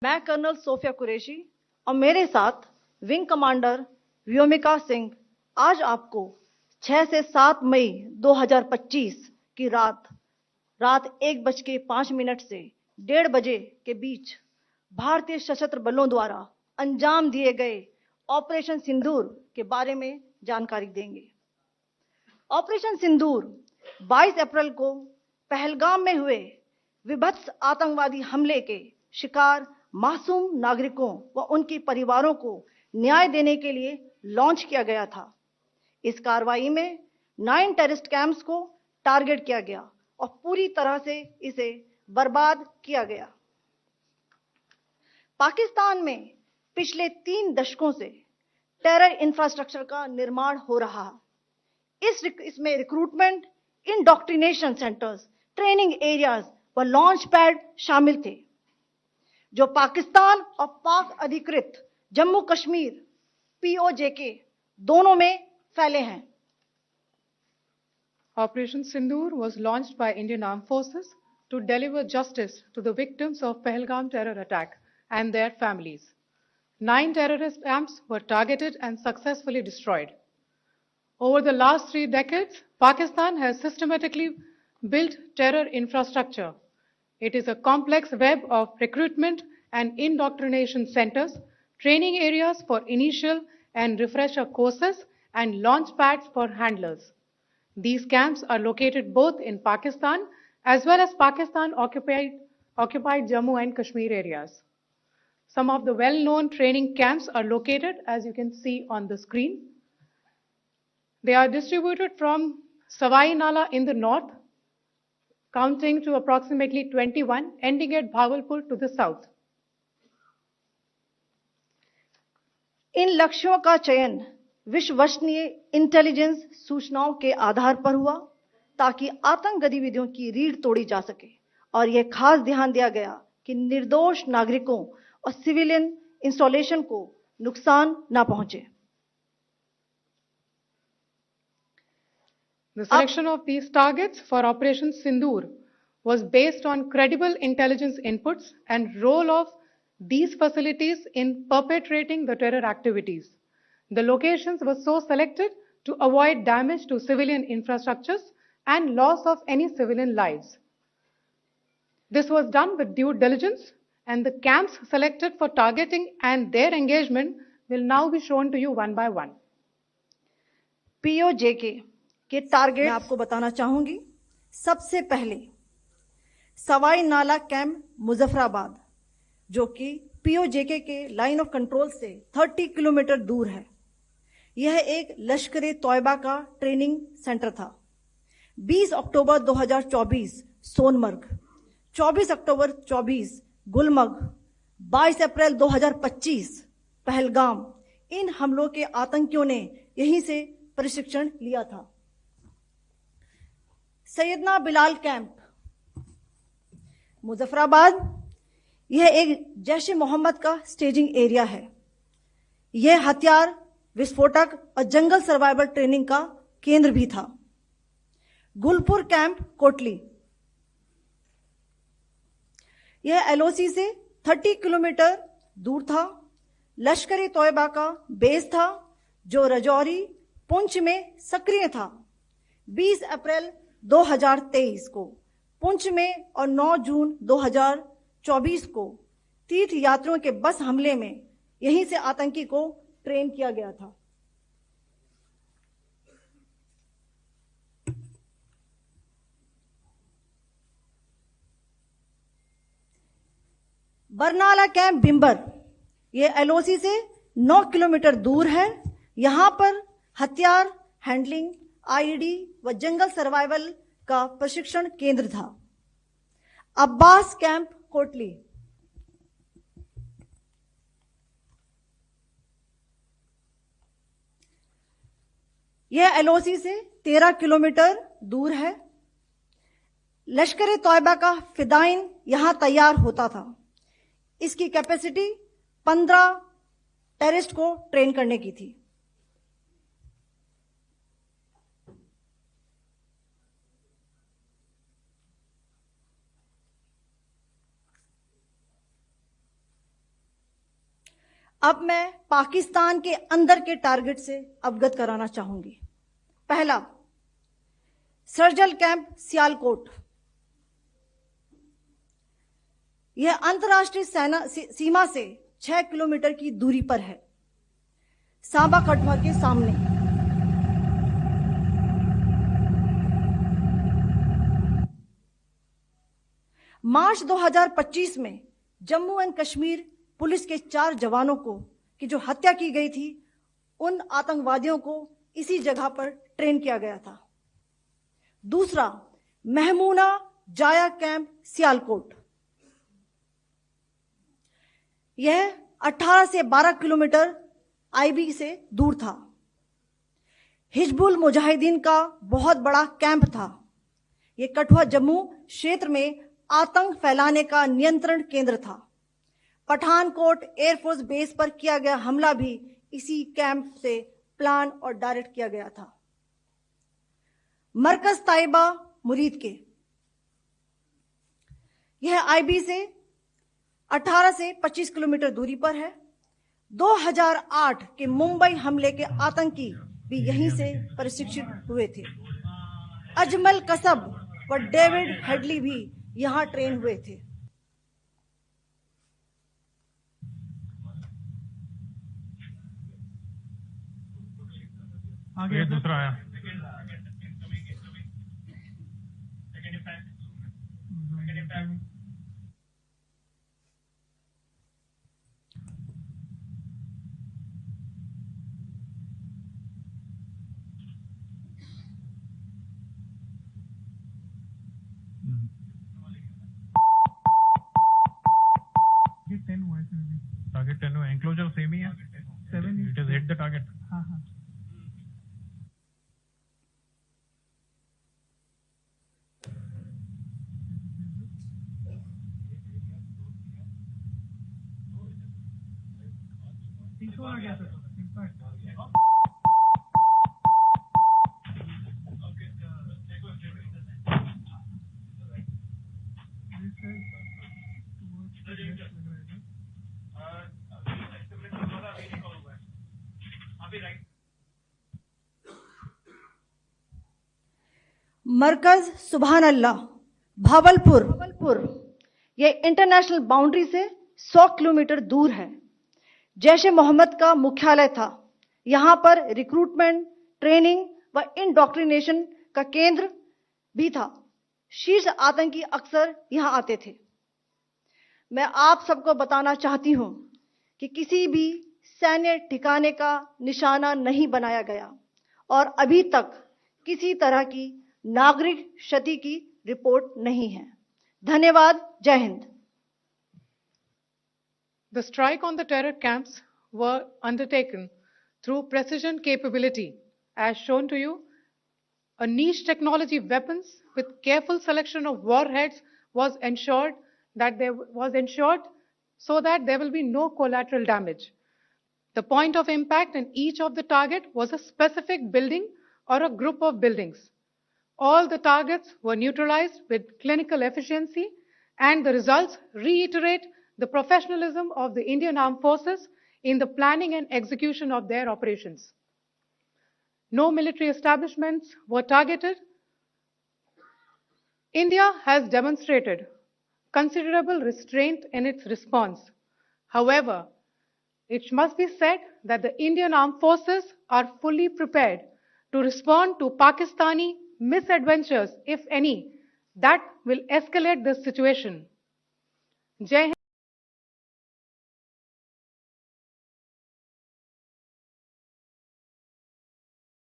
मैं colonel Sophia Qureshi और मेरे साथ विंग कमांडर व्योमिका सिंह आज आपको 6 से 7 मई 2025 की रात 1:05 से 1:30 बजे के बीच भारतीय सशस्त्र बलों द्वारा अंजाम दिए गए ऑपरेशन सिंदूर के बारे में जानकारी देंगे। ऑपरेशन सिंदूर 22 अप्रैल को पहलगाम में हुए विभत्स आतंकवादी हमले के शिकार मासूम नागरिकों व उनके परिवारों को न्याय देने के लिए लॉन्च किया गया था। इस कार्रवाई में 9 टेररिस्ट कैंप्स को टारगेट किया गया और पूरी तरह से इसे बर्बाद किया गया। पाकिस्तान में पिछले 3 दशकों से टेरर इंफ्रास्ट्रक्चर का निर्माण हो रहा है। इसमें recruitment, indoctrination centres, training areas व लॉन्च पैड शामिल थे, जो पाकिस्तान और पाक अधिकृत जम्मू कश्मीर पीओजेके दोनों में फैले हैं। Operation Sindoor was launched by Indian Armed Forces to deliver justice to the victims of Pahalgam terror attack and their families. 9 terrorist camps were targeted and successfully destroyed. Over the last 3 decades, Pakistan has systematically built terror infrastructure. It is a complex web of recruitment and indoctrination centers, training areas for initial and refresher courses, and launch pads for handlers. These camps are located both in Pakistan as well as Pakistan-occupied Jammu and Kashmir areas. Some of the well-known training camps are located, as you can see on the screen. They are distributed from Savai Nala in the north, counting to approximately 21, ending at Bhagalpur to the south. इन लक्ष्यों का चयन विश्वसनीय intelligence सूचनाओं के आधार पर हुआ ताकि आतंक गतिविधियों की रीढ़ तोड़ी जा सके, और यह खास ध्यान दिया गया कि निर्दोष नागरिकों और सिविलियन इंस्टॉलेशन को नुकसान न पहुंचे। The selection of these targets for Operation Sindoor was based on credible intelligence inputs and role of these facilities in perpetrating the terror activities. The locations were so selected to avoid damage to civilian infrastructures and loss of any civilian lives. This was done with due diligence, and the camps selected for targeting and their engagement will now be shown to you one by one. PoJK के target मैं आपको बताना चाहूंगी। सबसे पहले सवाई नाला camp Muzaffarabad, जो कि पीओजेके के लाइन ऑफ कंट्रोल से 30 किलोमीटर दूर है। यह एक लश्कर तौयबा का ट्रेनिंग सेंटर था। 20 अक्टूबर 2024 सोनमर्ग, 24 अक्टूबर 24 गुलमर्ग, 22 अप्रैल 2025 पहलगाम, इन हमलों के आतंकियों ने यहीं से प्रशिक्षण लिया था। सैयदना बिलाल कैंप मुजफ्फराबाद, यह एक जैश ए मोहम्मद का स्टेजिंग एरिया है। यह हथियार, विस्फोटक और जंगल सर्वाइवल ट्रेनिंग का केंद्र भी था। गुलपुर कैंप कोटली, यह एलओसी से 30 किलोमीटर दूर था। लश्कर तौयबा का बेस था, जो रजौरी, पुंछ में सक्रिय था। 20 अप्रैल 2023 को पुंछ में और 9 जून 2024 को तीर्थ यात्रियों के बस हमले में यहीं से आतंकी को ट्रेन किया गया था। बरनाला कैंप बिंबर, यह एलओसी से 9 किलोमीटर दूर है। यहां पर हथियार, हैंडलिंग, आईईडी व जंगल सर्वाइवल का प्रशिक्षण केंद्र था। अब्बास कैंप कोटली, यह एलओसी से 13 किलोमीटर दूर है। लश्कर तौयबा का फिदाइन यहां तैयार होता था। इसकी कैपेसिटी 15 टेररिस्ट को ट्रेन करने की थी। अब मैं पाकिस्तान के अंदर के टारगेट से अवगत कराना चाहूंगी। पहला, सर्जिकल कैंप सियालकोट। यह अंतर्राष्ट्रीय सीमा से 6 किलोमीटर की दूरी पर है, सांबा कठुआ के सामने। मार्च 2025 में जम्मू एंड कश्मीर पुलिस के 4 जवानों की जो हत्या की गई थी, उन आतंकवादियों को इसी जगह पर ट्रेन किया गया था। दूसरा, महमूना जाया कैंप सियालकोट। यह 18 से 12 किलोमीटर आईबी से दूर था। हिजबुल मुजाहिदीन का बहुत बड़ा कैंप था। यह कठुआ जम्मू क्षेत्र में आतंक फैलाने का नियंत्रण केंद्र था। पठानकोट एयरफोर्स बेस पर किया गया हमला भी इसी कैंप से प्लान और डायरेक्ट किया गया था। मरकज ताइबा मुरीद के, यह आईबी से 18 से 25 किलोमीटर दूरी पर है। 2008 के मुंबई हमले के आतंकी भी यहीं से प्रशिक्षित हुए थे। अजमल कसब व डेविड हेडली भी यहां ट्रेन हुए थे। आगे दूसरा आया। टारगेट 10 हुआ, एंक्लोजर सेम ही है। 7 it is hit the target. हाँ हाँ। आ गया सर। मरकज सुभान अल्लाह भावलपुर, यह इंटरनेशनल बाउंड्री से 100 किलोमीटर दूर है। जैश ए मोहम्मद का मुख्यालय था। यहां पर रिक्रूटमेंट, ट्रेनिंग व इंडोक्ट्रिनेशन का केंद्र भी था। शीर्ष आतंकी अक्सर यहां आते थे। मैं आप सबको बताना चाहती हूं कि किसी भी सैन्य ठिकाने का निशाना नहीं बनाया गया और अभी तक किसी तरह की नागरिक क्षति की रिपोर्ट नहीं है। धन्यवाद। जय Hind. The strike on the terror camps were undertaken through precision capability, as shown to you. A niche technology weapons with careful selection of warheads was ensured so that there will be no collateral damage. The point of impact in each of the target was a specific building or a group of buildings. All the targets were neutralized with clinical efficiency, and the results reiterate the professionalism of the Indian Armed Forces in the planning and execution of their operations. No military establishments were targeted. India has demonstrated considerable restraint in its response. However, it must be said that the Indian Armed Forces are fully prepared to respond to Pakistani misadventures, if any, that will escalate the situation. Jai Hind.